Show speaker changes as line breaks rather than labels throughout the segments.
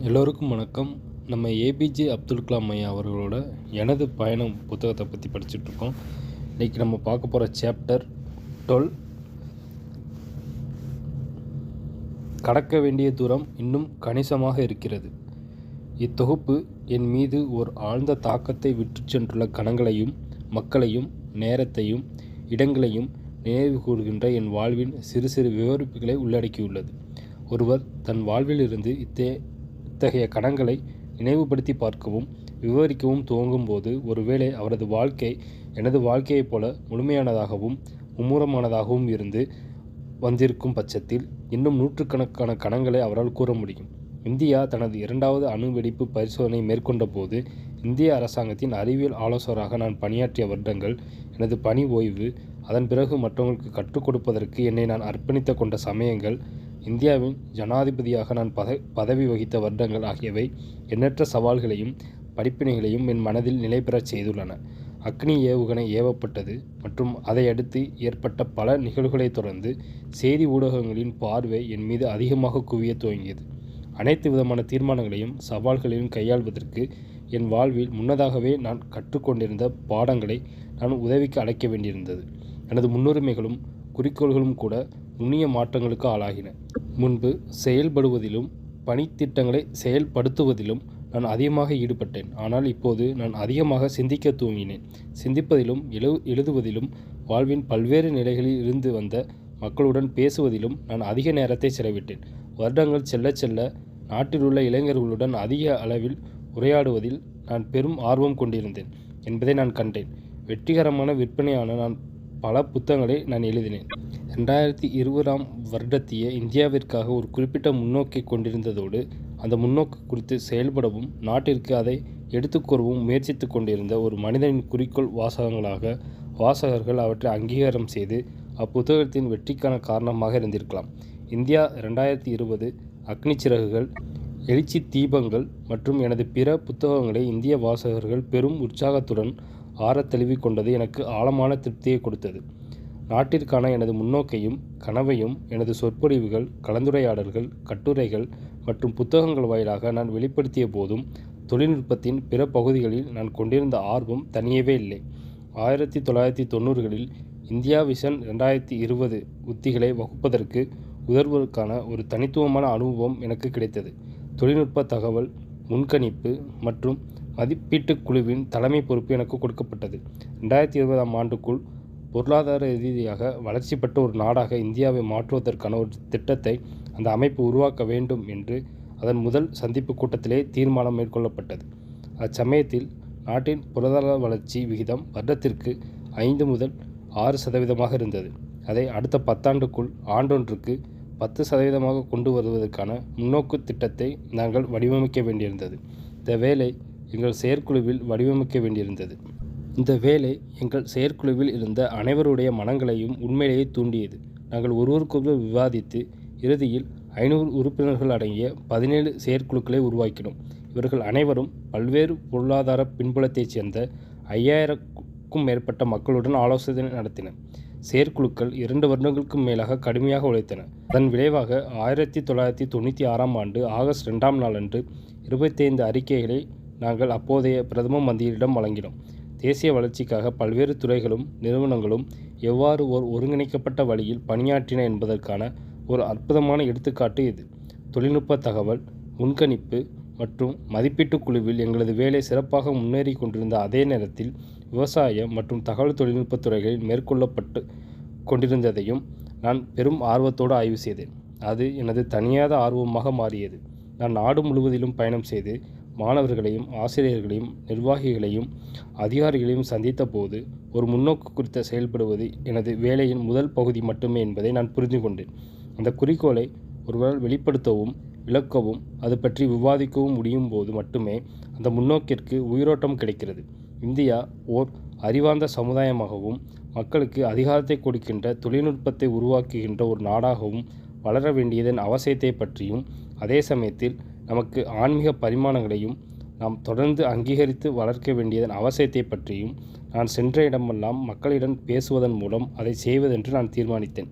எல்லோருக்கும் வணக்கம். நம்ம ஏபிஜே அப்துல் கலாம் ஐயா அவர்களோட எனது பயணம் புத்தகத்தை பற்றி படிச்சுட்ருக்கோம். இன்றைக்கி நம்ம பார்க்க போகிற சாப்டர் 12, கடக்க வேண்டிய தூரம் இன்னும் கணிசமாக இருக்கிறது. இத்தொகுப்பு என் மீது ஓர் ஆழ்ந்த தாக்கத்தை விட்டு சென்றுள்ள கணங்களையும் மக்களையும் நேரத்தையும் இடங்களையும் நினைவு கூறுகின்ற என் வாழ்வின் சிறு சிறு விவரிப்புகளை உள்ளடக்கியுள்ளது. ஒருவர் தன் வாழ்விலிருந்து இத்தகைய கணங்களை நினைவுபடுத்தி பார்க்கவும் விவரிக்கவும் துவங்கும்போது ஒருவேளை அவரது வாழ்க்கை எனது வாழ்க்கையைப் போல முழுமையானதாகவும் மும்முரமானதாகவும் இருந்து வந்திருக்கும் பட்சத்தில் இன்னும் நூற்றுக்கணக்கான கணங்களை அவரால் கூற முடியும். இந்தியா தனது 2வது அணு வெடிப்பு பரிசோதனை மேற்கொண்ட போது இந்திய அரசாங்கத்தின் அறிவியல் ஆலோசகராக நான் பணியாற்றிய வருடங்கள், எனது பணி ஓய்வு, அதன் பிறகு மற்றவர்களுக்கு கற்றுக் கொடுப்பதற்கு என்னை நான் அர்ப்பணித்து கொண்ட சமயங்கள், இந்தியாவின் ஜனாதிபதியாக நான் பதவி வகித்த வருடங்கள் ஆகியவை எண்ணற்ற சவால்களையும் படிப்பினைகளையும் என் மனதில் நிலை பெறச் செய்துள்ளன. அக்னி ஏவுகணை ஏவப்பட்டது மற்றும் அதை அடுத்து ஏற்பட்ட பல நிகழ்வுகளைத் தொடர்ந்து செய்தி ஊடகங்களின் பார்வை என் மீது அதிகமாக குவிய துவங்கியது. அனைத்து விதமான தீர்மானங்களையும் சவால்களையும் கையாள்வதற்கு என் வாழ்வில் முன்னதாகவே நான் கற்றுக்கொண்டிருந்த பாடங்களை நான் உதவிக்கு அழைக்க வேண்டியிருந்தது. எனது முன்னுரிமைகளும் குறிக்கோள்களும் கூட நுண்ணிய மாற்றங்களுக்கு ஆளாகின. முன்பு செயல்படுவதிலும் பணித்திட்டங்களை செயல்படுத்துவதிலும் நான் அதிகமாக ஈடுபட்டேன். ஆனால் இப்போது நான் அதிகமாக சிந்திக்க துவங்கினேன். சிந்திப்பதிலும் எழுதுவதிலும் வாழ்வின் பல்வேறு நிலைகளில் இருந்து வந்த மக்களுடன் பேசுவதிலும் நான் அதிக நேரத்தை செலவிட்டேன். வருடங்கள் செல்ல செல்ல நாட்டில் உள்ள இளைஞர்களுடன் அதிக அளவில் உரையாடுவதில் நான் பெரும் ஆர்வம் கொண்டிருந்தேன் என்பதை நான் கண்டேன். வெற்றிகரமான விற்பனையான நான் பல புத்தகங்களை நான் எழுதினேன். 2020ஆம் வருடத்திய இந்தியாவிற்காக ஒரு குறிப்பிட்ட முன்னோக்கை கொண்டிருந்ததோடு அந்த முன்னோக்கு குறித்து செயல்படவும் நாட்டிற்கு அதை எடுத்துக்கூறவும் முயற்சித்து கொண்டிருந்த ஒரு மனிதனின் குறிக்கோள் வாசகங்களாக வாசகர்கள் அவற்றை அங்கீகாரம் செய்து அப்புத்தகத்தின் வெற்றிக்கான காரணமாக இருந்திருக்கலாம். இந்தியா 2020, அக்னி சிறகுகள், எழுச்சி தீபங்கள் மற்றும் எனது பிற புத்தகங்களை இந்திய வாசகர்கள் பெரும் உற்சாகத்துடன் ஆறத்தழுவி கொண்டது எனக்கு ஆழமான திருப்தியை கொடுத்தது. நாட்டிற்கான எனது முன்னோக்கையும் கனவையும் எனது சொற்பொழிவுகள், கலந்துரையாடல்கள், கட்டுரைகள் மற்றும் புத்தகங்கள் வாயிலாக நான் வெளிப்படுத்திய போதும் தொழில்நுட்பத்தின் பிற பகுதிகளில் நான் கொண்டிருந்த ஆர்வம் தனியவே இல்லை. 1990களில் இந்தியா விஷன் 2020 உத்திகளை வகுப்பதற்கு உதவுவதற்கான ஒரு தனித்துவமான அனுபவம் எனக்கு கிடைத்தது. தொழில்நுட்ப தகவல் முன்கணிப்பு மற்றும் மதிப்பீட்டுக் குழுவின் தலைமை பொறுப்பு எனக்கு கொடுக்கப்பட்டது. 2020ஆம் ஆண்டுக்குள் பொருளாதார ரீதியாக வளர்ச்சி பெற்ற ஒரு நாடாக இந்தியாவை மாற்றுவதற்கான ஒரு திட்டத்தை அந்த அமைப்பு உருவாக்க வேண்டும் என்று அதன் முதல் சந்திப்பு கூட்டத்திலே தீர்மானம் மேற்கொள்ளப்பட்டது. அச்சமயத்தில் நாட்டின் பொருளாதார வளர்ச்சி விகிதம் வருடத்திற்கு 5 முதல் 6% இருந்தது. அதை அடுத்த 10 ஆண்டுக்குள் ஆண்டொன்றுக்கு 10% கொண்டு வருவதற்கான முன்னோக்கு திட்டத்தை நாங்கள் வடிவமைக்க வேண்டியிருந்தது. இந்த வேலை எங்கள் செயற்குழுவில் வடிவமைக்க வேண்டியிருந்தது. இந்த வேலை எங்கள் செயற்குழுவில் இருந்த அனைவருடைய மனங்களையும் உண்மையிலேயே தூண்டியது. நாங்கள் ஒருவருக்கொருவர் விவாதித்து இறுதியில் 500 உறுப்பினர்கள் அடங்கிய 17 செயற்குழுக்களை உருவாக்கினோம். இவர்கள் அனைவரும் பல்வேறு பொருளாதார பின்புலத்தைச் சேர்ந்த 5000க்கும் மேற்பட்ட மக்களுடன் ஆலோசனை நடத்தின. செயற்குழுக்கள் 2 வருடங்களுக்கும் மேலாக கடுமையாக உழைத்தன. அதன் விளைவாக 1996ஆம் ஆண்டு ஆகஸ்ட் 2ஆம் நாளன்று 25 அறிக்கைகளை நாங்கள் அப்போதைய பிரதம மந்திரியிடம் வழங்கினோம். தேசிய வளர்ச்சிக்காக பல்வேறு துறைகளும் நிறுவனங்களும் எவ்வாறு ஓர் ஒருங்கிணைக்கப்பட்ட வழியில் பணியாற்றின என்பதற்கான ஒரு அற்புதமான எடுத்துக்காட்டு இது. தொழில்நுட்ப தகவல் முன்கணிப்பு மற்றும் மதிப்பீட்டுக் குழுவில் எங்களது வேலை சிறப்பாக முன்னேறி கொண்டிருந்த அதே நேரத்தில் விவசாயம் மற்றும் தகவல் தொழில்நுட்பத் துறைகளில் மேற்கொள்ளப்பட்டு கொண்டிருந்ததையும் நான் பெரும் ஆர்வத்தோடு ஆய்வு செய்தேன். அது எனது தனியாத ஆர்வமாக மாறியது. நான் நாடு முழுவதிலும் பயணம் செய்து மாணவர்களையும் ஆசிரியர்களையும் நிர்வாகிகளையும் அதிகாரிகளையும் சந்தித்த போது ஒரு முன்னோக்கு குறித்த செயல்படுவது எனது வேலையின் முதல் பகுதி மட்டுமே என்பதை நான் புரிந்து கொண்டேன். அந்த குறிக்கோளை ஒருவரால் வெளிப்படுத்தவும் விளக்கவும் அது பற்றி விவாதிக்கவும் முடியும் போது மட்டுமே அந்த முன்னோக்கிற்கு உயிரோட்டம் கிடைக்கிறது. இந்தியா ஓர் அறிவார்ந்த சமுதாயமாகவும் மக்களுக்கு அதிகாரத்தை கொடுக்கின்ற தொழில்நுட்பத்தை உருவாக்குகின்ற ஒரு நாடாகவும் வளர வேண்டியதன் அவசியத்தை பற்றியும் அதே சமயத்தில் நமக்கு ஆன்மீக பரிமாணங்களையும் நாம் தொடர்ந்து அங்கீகரித்து வளர்க்க வேண்டியதன் அவசியத்தை பற்றியும் நான் சென்ற இடமெல்லாம் மக்களிடம் பேசுவதன் மூலம் அதை செய்வதென்று நான் தீர்மானித்தேன்.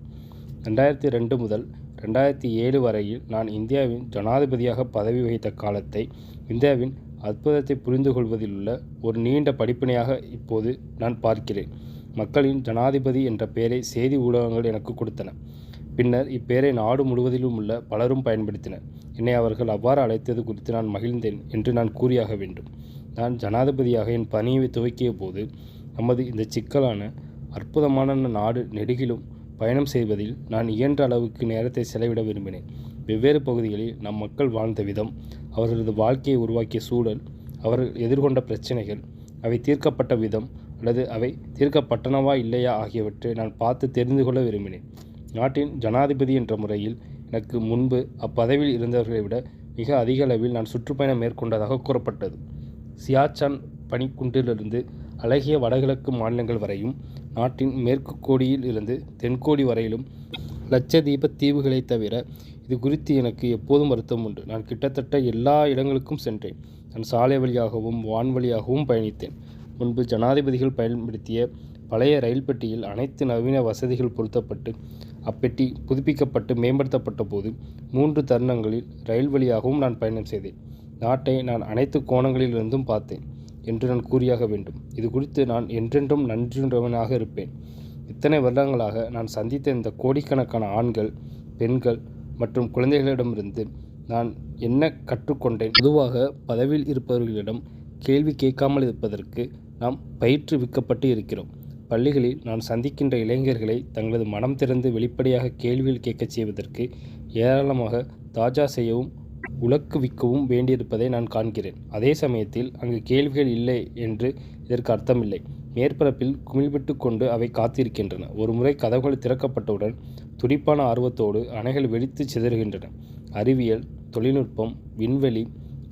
2002 முதல் 2007 வரையில் நான் இந்தியாவின் ஜனாதிபதியாக பதவி வகித்த காலத்தை இந்தியாவின் அற்புதத்தை புரிந்து கொள்வதில் உள்ள ஒரு நீண்ட படிப்பினையாக இப்போது நான் பார்க்கிறேன். மக்களின் ஜனாதிபதி என்ற பெயரை செய்தி ஊடகங்கள் எனக்கு கொடுத்தன. பின்னர் இப்பெயரை நாடு முழுவதிலும் உள்ள பலரும் பயன்படுத்தினர். என்னை அவர்கள் அவ்வாறு அழைத்தது குறித்து நான் மகிழ்ந்தேன் என்று நான் கூறியாக வேண்டும். நான் ஜனாதிபதியாக என் பணியை துவக்கிய போது நமது இந்த சிக்கலான அற்புதமான நாடு நெடுகிலும் பயணம் செய்வதில் நான் இயன்ற அளவுக்கு நேரத்தை செலவிட விரும்பினேன். வெவ்வேறு பகுதிகளில் நம் மக்கள் வாழ்ந்த விதம், அவர்களது வாழ்க்கையை உருவாக்கிய சூழல், அவர்கள் எதிர்கொண்ட பிரச்சனைகள், அவை தீர்க்கப்பட்ட விதம் அல்லது அவை தீர்க்கப்பட்டனவா இல்லையா ஆகியவற்றை நான் பார்த்து தெரிந்து கொள்ள விரும்பினேன். நாட்டின் ஜனாதிபதி என்ற முறையில் எனக்கு முன்பு அப்பதவியில் இருந்தவர்களை விட மிக அதிக அளவில் நான் சுற்றுப்பயணம் மேற்கொண்டதாக கூறப்பட்டது. சியாச்சான் பனிக்குன்றிலிருந்து அழகிய வடகிழக்கு மாநிலங்கள் வரையும், நாட்டின் மேற்கு கோடியில் இருந்து தென்கோடி வரையிலும் லட்சதீப தீவுகளை தவிர இது குறித்து எனக்கு எப்போதும் வருத்தம் உண்டு. நான் கிட்டத்தட்ட எல்லா இடங்களுக்கும் சென்றேன். நான் சாலை வழியாகவும் வான்வழியாகவும் பயணித்தேன். முன்பு ஜனாதிபதிகள் பயன்படுத்திய பழைய ரயில் பெட்டியில் அனைத்து நவீன வசதிகள் பொருத்தப்பட்டு அப்பெட்டி புதுப்பிக்கப்பட்டு மேம்படுத்தப்பட்ட போது 3 தருணங்களில் ரயில் வழியாகவும் நான் பயணம் செய்தேன். நாட்டை நான் அனைத்து கோணங்களிலிருந்தும் பார்த்தேன் என்று நான் கூறியாக வேண்டும். இது குறித்து நான் என்றென்றும் நன்றியுள்ளவனாக இருப்பேன். இத்தனை வருடங்களாக நான் சந்தித்த இந்த கோடிக்கணக்கான ஆண்கள், பெண்கள் மற்றும் குழந்தைகளிடமிருந்து நான் என்ன கற்றுக்கொண்டேன்? பொதுவாக பதவியில் இருப்பவர்களிடம் கேள்வி கேட்காமல் இருப்பதற்கு நாம் பயிற்றுவிக்கப்பட்டு இருக்கிறோம். பள்ளிகளில் நான் சந்திக்கின்ற இளைஞர்களை தங்களது மனம் திறந்து வெளிப்படையாக கேள்விகள் கேட்கச் செய்வதற்கு ஏராளமாக தாஜா செய்யவும் உலக்குவிக்கவும் வேண்டியிருப்பதை நான் காண்கிறேன். அதே சமயத்தில் அங்கு கேள்விகள் இல்லை என்று இதற்கு அர்த்தமில்லை. மேற்பரப்பில் குமிழ்விட்டு கொண்டு அவை காத்திருக்கின்றன. ஒரு முறை கதவுகள் திறக்கப்பட்டவுடன் துடிப்பான ஆர்வத்தோடு அணைகள் வெடித்து சிதறுகின்றன. அறிவியல், தொழில்நுட்பம், விண்வெளி,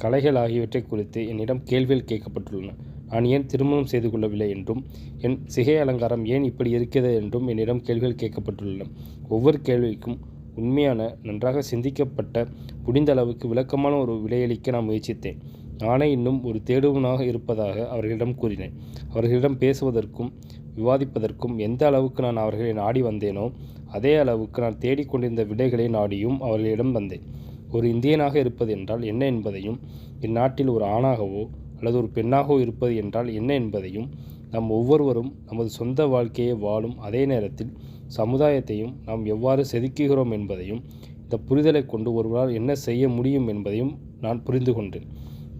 கலைகள் ஆகியவற்றை குறித்து என்னிடம் கேள்விகள் கேட்கப்பட்டுள்ளன. நான் ஏன் திருமணம் செய்து கொள்ளவில்லை என்றும், என் சிகை அலங்காரம் ஏன் இப்படி இருக்கிறது என்றும் என்னிடம் கேள்விகள் கேட்கப்பட்டுள்ளன. ஒவ்வொரு கேள்விக்கும் உண்மையான, நன்றாக சிந்திக்கப்பட்ட, முடிந்த அளவுக்கு விளக்கமான ஒரு விடையளிக்க நான் முயற்சித்தேன். நானே இன்னும் ஒரு தேடுவனாக இருப்பதாக அவர்களிடம் கூறினேன். அவர்களிடம் பேசுவதற்கும் விவாதிப்பதற்கும் எந்த அளவுக்கு நான் அவர்களை நாடி வந்தேனோ அதே அளவுக்கு நான் தேடிக்கொண்டிருந்த விடைகளை நாடியும் அவர்களிடம் வந்தேன். ஒரு இந்தியனாக இருப்பது என்றால் என்ன என்பதையும், என் நாட்டில் ஒரு ஆணாகவோ அல்லது ஒரு பெண்ணாகவோ இருப்பது என்றால் என்ன என்பதையும், நாம் ஒவ்வொருவரும் நமது சொந்த வாழ்க்கையை வாழும் அதே நேரத்தில் சமுதாயத்தையும் நாம் எவ்வாறு செதுக்குகிறோம் என்பதையும், இந்த புரிதலை கொண்டு ஒருவரால் என்ன செய்ய முடியும் என்பதையும் நான் புரிந்து கொண்டேன்.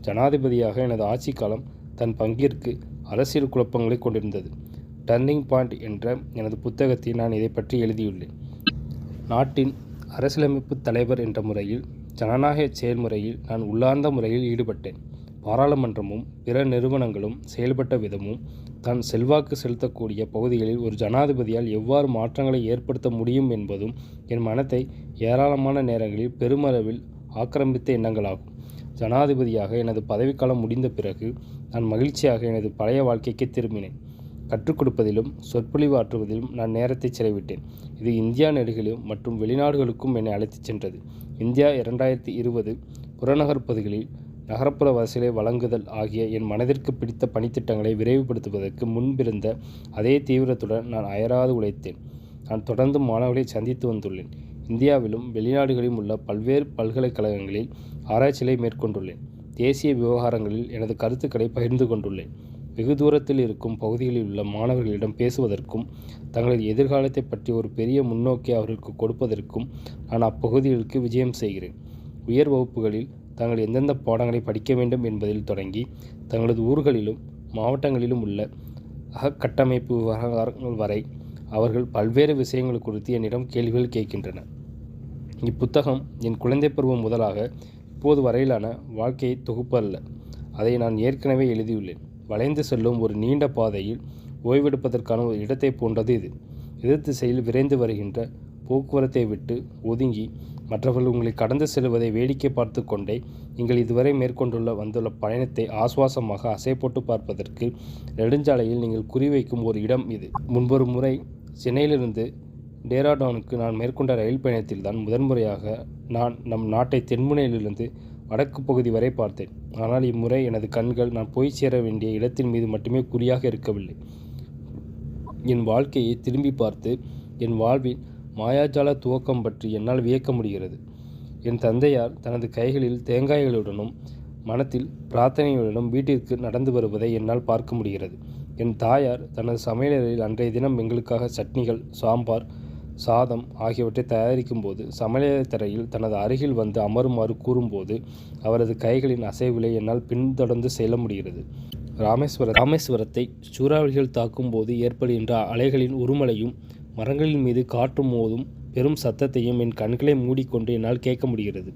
ஜனாதிபதியாக எனது ஆட்சி காலம் தன் பங்கிற்கு அரசியல் குழப்பங்களை கொண்டிருந்தது. டர்னிங் பாயிண்ட் என்ற எனது புத்தகத்தில் நான் இதை பற்றி எழுதியுள்ளேன். நாட்டின் அரசியலமைப்பு தலைவர் என்ற முறையில் ஜனநாயக செயல்முறையில் நான் உள்ளார்ந்த முறையில் ஈடுபட்டேன். பாராளுமன்றமும் பிற நிறுவனங்களும் செயல்பட்ட விதமும், தான் செல்வாக்கு செலுத்தக்கூடிய பகுதிகளில் ஒரு ஜனாதிபதியால் எவ்வாறு மாற்றங்களை ஏற்படுத்த முடியும் என்பதும் என் மனத்தை ஏராளமான நேரங்களில் பெருமளவில் ஆக்கிரமித்த எண்ணங்களாகும். ஜனாதிபதியாக எனது பதவிக்காலம் முடிந்த பிறகு நான் மகிழ்ச்சியாக எனது பழைய வாழ்க்கைக்கு திரும்பினேன். கற்றுக் கொடுப்பதிலும் சொற்பொழிவு ஆற்றுவதிலும் நான் நேரத்தை செலவிட்டேன். இது இந்தியா நெடுகிலும் மற்றும் வெளிநாடுகளுக்கும் என்னை அழைத்துச் சென்றது. இந்தியா 2020 புறநகர் பகுதிகளில் நகர்ப்புற வசதிகளை வழங்குதல் ஆகிய என் மனதிற்கு பிடித்த பணித்திட்டங்களை விரைவுபடுத்துவதற்கு முன்பிருந்த அதே தீவிரத்துடன் நான் அயராது உழைத்தேன். நான் தொடர்ந்து மாணவர்களை சந்தித்து வந்துள்ளேன். இந்தியாவிலும் வெளிநாடுகளிலும் உள்ள பல்வேறு பல்கலைக்கழகங்களில் ஆராய்ச்சிகளை மேற்கொண்டுள்ளேன். தேசிய விவகாரங்களில் எனது கருத்துக்களை பகிர்ந்து கொண்டுள்ளேன். வெகு தூரத்தில் இருக்கும் பகுதிகளில் உள்ள மாணவர்களிடம் பேசுவதற்கும், தங்களது எதிர்காலத்தை பற்றி ஒரு பெரிய முன்னோக்கை அவர்களுக்கு கொடுப்பதற்கும் நான் அப்பகுதிகளுக்கு விஜயம் செய்கிறேன். உயர் வகுப்புகளில் தாங்கள் எந்தெந்த பாடங்களை படிக்க வேண்டும் என்பதில் தொடங்கி, தங்களது ஊர்களிலும் மாவட்டங்களிலும் உள்ள அகக்கட்டமைப்பு விவகாரங்கள் வரை அவர்கள் பல்வேறு விஷயங்கள் குறித்து என்னிடம் கேள்விகள் கேட்கின்றனர். இப்புத்தகம் என் குழந்தை பருவம் முதலாக இப்போது வரையிலான வாழ்க்கையை தொகுப்பு அல்ல. அதை நான் ஏற்கனவே எழுதியுள்ளேன். வளைந்து செல்லும் ஒரு நீண்ட பாதையில் ஓய்வெடுப்பதற்கான ஒரு இடத்தை போன்றது இது. எதிர் திசையில் விரைந்து வருகின்ற போக்குவரத்தை விட்டு ஒதுங்கி மற்றவர்கள் உங்களை கடந்து செல்வதை வேடிக்கை பார்த்து கொண்டே நீங்கள் இதுவரை வந்துள்ள பயணத்தை ஆசுவாசமாக அசை போட்டு பார்ப்பதற்கு நெடுஞ்சாலையில் நீங்கள் குறிவைக்கும் ஒரு இடம் இது. முன்பொரு முறை சென்னையிலிருந்து டேராடூனுக்கு நான் மேற்கொண்ட ரயில் பயணத்தில்தான் முதன்முறையாக நான் நம் நாட்டை தென்முனையிலிருந்து வடக்கு பகுதி வரை பார்த்தேன். ஆனால் இம்முறை எனது கண்கள் நான் போய் சேர வேண்டிய இடத்தின் மீது மட்டுமே குறியாக இருக்கவில்லை. என் வாழ்க்கையை திரும்பி பார்த்து என் வாழ்வின் மாயாஜால துவக்கம் பற்றி என்னால் வியக்க முடிகிறது. என் தந்தையார் தனது கைகளில் தேங்காய்களுடனும் மனத்தில் பிரார்த்தனைகளுடன் வீட்டிற்கு நடந்து வருவதை என்னால் பார்க்க முடிகிறது. என் தாயார் தனது சமையலறையில் அன்றைய தினம் எங்களுக்காக சட்னிகள், சாம்பார், சாதம் ஆகியவற்றை தயாரிக்கும் போது சமையலறை தரையில் தனது அருகில் வந்து அமருமாறு கூறும்போது அவரது கைகளின் அசைவுகளை என்னால் பின்தொடர்ந்து செல்ல முடிகிறது. ராமேஸ்வரத்தை சூறாவளிகள் தாக்கும் போது ஏற்படுகின்ற அலைகளின் உருமலையும் மரங்களின் மீது காற்று மோதும் பெரும் சத்தத்தையும் என் கண்களை மூடிக்கொண்டு என்னால் கேட்க முடிகிறது.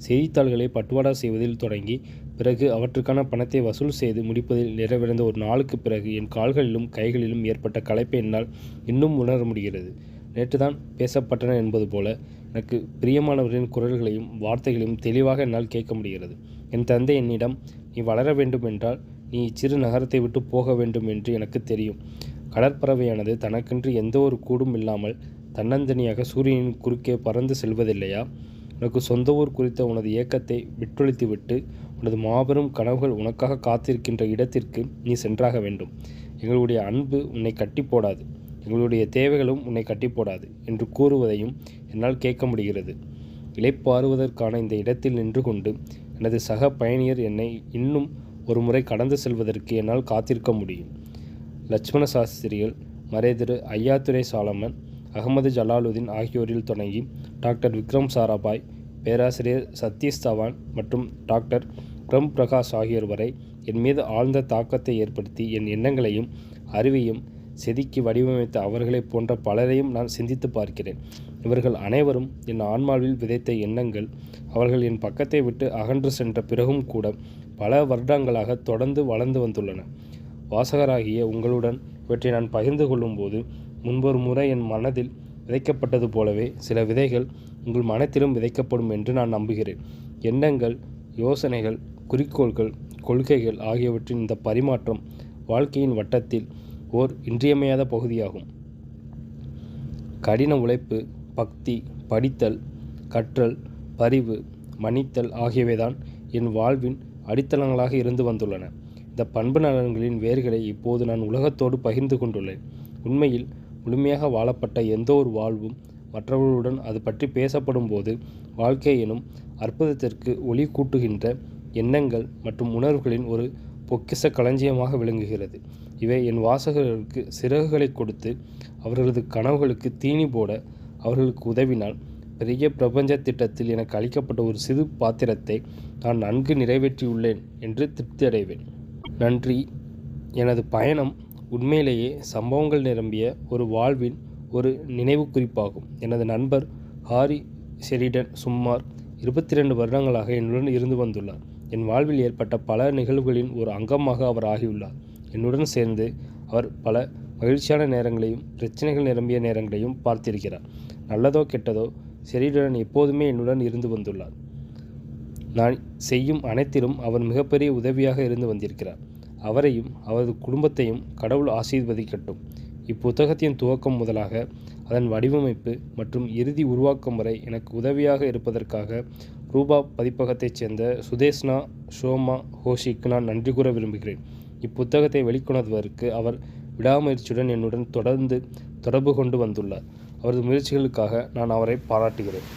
செய்தித்தாள்களை பட்டுவாடா செய்வதில் தொடங்கி பிறகு அவற்றுக்கான பணத்தை வசூல் செய்து முடிப்பதில் நிறைவடைந்த ஒரு நாளுக்கு பிறகு என் கால்களிலும் கைகளிலும் ஏற்பட்ட களைப்பை என்னால் இன்னும் உணர முடிகிறது. நேற்றுதான் பேசப்பட்டன என்பது போல எனக்கு பிரியமானவர்களின் குரல்களையும் வார்த்தைகளையும் தெளிவாக என்னால் கேட்க முடிகிறது. என் தந்தை என்னிடம், நீ வளர வேண்டுமென்றால் நீ இச்சிறு நகரத்தை விட்டு போக வேண்டும் என்று எனக்கு தெரியும். கடற்பறவையானது தனக்கென்று எந்த ஒரு கூடும் இல்லாமல் தன்னந்தனியாக சூரியனின் குறுக்கே பறந்து செல்வதில்லையா? உனக்கு சொந்த ஊர் குறித்த உனது ஏக்கத்தை விட்டொழித்துவிட்டு உனது மாபெரும் கனவுகள் உனக்காக காத்திருக்கின்ற இடத்திற்கு நீ சென்றாக வேண்டும். எங்களுடைய அன்பு உன்னை கட்டி போடாது, எங்களுடைய தேவைகளும் உன்னை கட்டி போடாது என்று கூறுவதையும் என்னால் கேட்க முடிகிறது. இளைப்பாறுவதற்கான இந்த இடத்தில் நின்று கொண்டு எனது சக பயணியர் என்னை இன்னும் ஒரு முறை கடந்து செல்வதற்கு என்னால் காத்திருக்க முடியும். லட்சுமண சாஸ்திரிகள், மறைதிரு ஐயாத்துரை சாலமன், அகமது ஜலாலுதீன் ஆகியோரில் தொடங்கி டாக்டர் விக்ரம் சாராபாய், பேராசிரியர் சதீஷ் தவான் மற்றும் டாக்டர் பிரேம் பிரகாஷ் ஆகியோர் வரை என் மீது ஆழ்ந்த தாக்கத்தை ஏற்படுத்தி என் எண்ணங்களையும் அறிவையும் செதுக்கி வடிவமைத்த அவர்களைப் போன்ற பலரையும் நான் சிந்தித்து பார்க்கிறேன். இவர்கள் அனைவரும் என் ஆன்மாவில் விதைத்த எண்ணங்கள் அவர்கள் என் பக்கத்தை விட்டு அகன்று சென்ற பிறகும் கூட பல வருடங்களாக தொடர்ந்து வளர்ந்து வந்துள்ளன. வாசகராகிய உங்களுடன் இவற்றை நான் பகிர்ந்து கொள்ளும்போது முன்பொரு முறை என் மனதில் விதைக்கப்பட்டது போலவே சில விதைகள் உங்கள் மனத்திலும் விதைக்கப்படும் என்று நான் நம்புகிறேன். எண்ணங்கள், யோசனைகள், குறிக்கோள்கள், கொள்கைகள் ஆகியவற்றின் இந்த பரிமாற்றம் வாழ்க்கையின் வட்டத்தில் ஓர் இன்றியமையாத பகுதியாகும். கடின உழைப்பு, பக்தி, படித்தல், கற்றல், பரிவு, மன்னித்தல் ஆகியவைதான் என் வாழ்வின் அடித்தளங்களாக இருந்து வந்துள்ளன. இந்த பண்பு நலன்களின் வேர்களை இப்போது நான் உலகத்தோடு பகிர்ந்து கொண்டுள்ளேன். உண்மையில் முழுமையாக வாழப்பட்ட எந்த ஒரு வாழ்வும் மற்றவர்களுடன் அது பற்றி பேசப்படும் போது வாழ்க்கை எனும் அற்புதத்திற்கு ஒளி கூட்டுகின்ற எண்ணங்கள் மற்றும் உணர்வுகளின் ஒரு பொக்கிஷ களஞ்சியமாக விளங்குகிறது. இவை என் வாசகர்களுக்கு சிறகுகளை கொடுத்து அவர்களது கனவுகளுக்கு தீனி போட அவர்களுக்கு உதவினால் பெரிய பிரபஞ்ச திட்டத்தில் எனக்கு அளிக்கப்பட்ட ஒரு சிறு பாத்திரத்தை நான் நன்கு நிறைவேற்றியுள்ளேன் என்று திருப்தி அடைவேன். நன்றி. எனது பயணம் உண்மையிலேயே சம்பவங்கள் நிரம்பிய ஒரு வாழ்வின் ஒரு நினைவு குறிப்பாகும். எனது நண்பர் ஹாரி ஷெரிடன் சுமார் 22 வருடங்களாக என்னுடன் இருந்து வந்துள்ளார். என் வாழ்வில் ஏற்பட்ட பல நிகழ்வுகளின் ஒரு அங்கமாக அவர் ஆகியுள்ளார். என்னுடன் சேர்ந்து அவர் பல மகிழ்ச்சியான நேரங்களையும் பிரச்சனைகள் நிரம்பிய நேரங்களையும் பார்த்திருக்கிறார். நல்லதோ கெட்டதோ ஷெரிடன் எப்போதுமே என்னுடன் இருந்து வந்துள்ளார். நான் செய்யும் அனைத்திலும் அவர் மிகப்பெரிய உதவியாக இருந்து வந்திருக்கிறார். அவரையும் அவரது குடும்பத்தையும் கடவுள் ஆசீர்வதிக்கட்டும். இப்புத்தகத்தின் துவக்கம் முதலாக அதன் வடிவமைப்பு மற்றும் இறுதி உருவாக்கம் வரை எனக்கு உதவியாக இருப்பதற்காக ரூபா பதிப்பகத்தைச் சேர்ந்த சுதேஷ்னா ஷோமா ஹோஷிக்கு நான் நன்றி கூற விரும்புகிறேன். இப்புத்தகத்தை வெளிக்கொணர்வதற்கு அவர் விடாமுயற்சியுடன் என்னுடன் தொடர்ந்து தொடர்பு கொண்டு வந்துள்ளார். அவரது முயற்சிகளுக்காக நான் அவரை பாராட்டுகிறேன்.